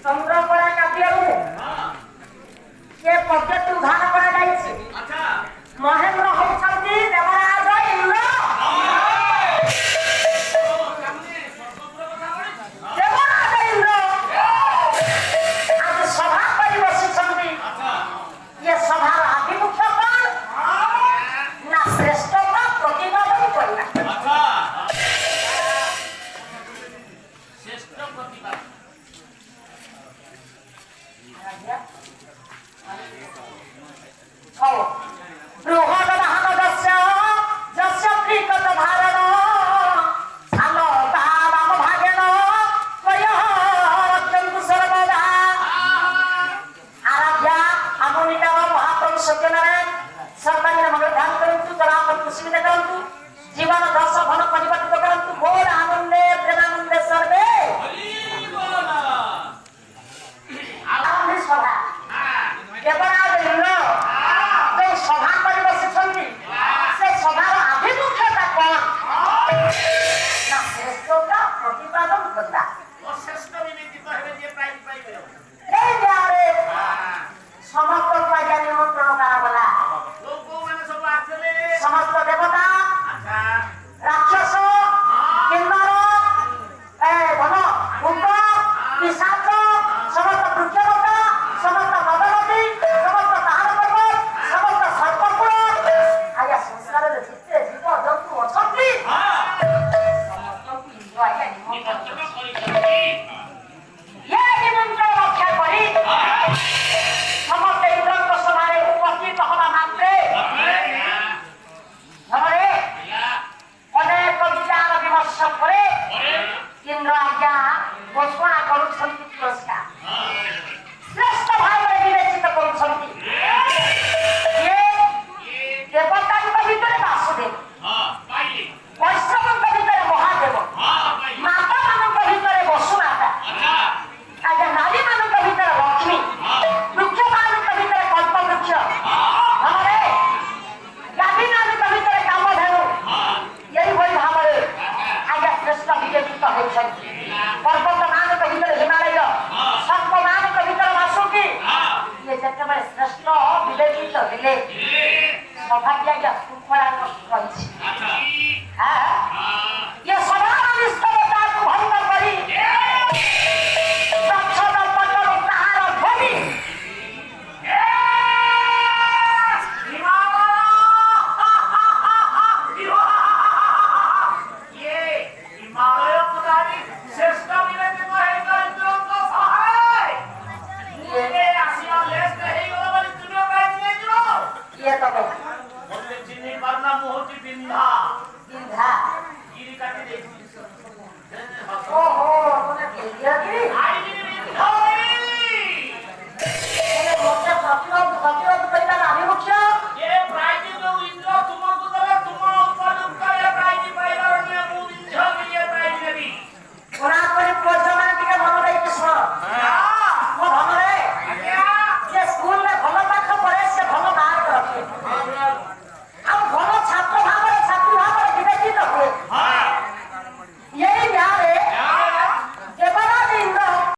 ଚନ୍ଦ୍ରକଳା କାବ୍ୟରେ ସେ ପଦ୍ୟଟି ଉଦ୍ଧାର କରାଯାଇଛି। ମହେନ୍ଦ୍ର ହେଉଛନ୍ତି ଦେବରାଜ ଇନ୍ଦ୍ର। ଦେବରାଜ ଇନ୍ଦ୍ର ଆଜି ସଭା କରି ବସିଛନ୍ତି। ଏ ସଭାର ଆଭିମୁଖ୍ୟ କଣ ନା ଶ୍ରେଷ୍ଠତା ପ୍ରତିପାଦନ କରିବା। जीवन दर्श भन परिवर्तित करंतु घोर आनंदे प्रेमानंदे सर्वे आनंदी सभा देवराज इंद्र जो सभा कर बसिछन्ति से सभार आभिमुख्यता कोन ना श्रेष्ठता प्रतिपादन करता श्रेष्ठ विवेचित हेबे जे प्राइज पाइबे ए यारे समस्त पाइया निमंत्रण कराबला लोक माने सब आछले समस्त देवता राक्षस किन्नर धन भूत पिशाच समस्त वृक्षलता समस्त नदनदी समस्त पाहाड़ पर्वत समस्त सर्पकुल आया संसार जिते जीव जंतु अछंती समस्त इंद्र आया निमंत्रण रक्षा करी समस्त इंद्र सभारे उपस्थित हवा मात्रे अनेक विचार विमर्श करे इंद्र आज्ञा घोषणा करुछन्ति पुरस्कार श्रेष्ठ भाव विवेचित करुछन्ति ये देवतांक भितर वासुदेव वैष्णवंक भितर महादेव माता मानक भितर वसुमाता आज्ञा नारी मानक भितर लक्ष्मी वृक्ष मानक भितर कल्पवृक्ष हमरे गाधी मानक भितर कामधेनु यही वही भावरे आज्ञा श्रेष्ठ विवेचित होइछन्ति पर्वत मानक भितर हिमालय सर्प मानक भितर वासुकी ये जेतेबेले श्रेष्ठ विवेचित हेले सौभाग्य शृंखला रही ये सभा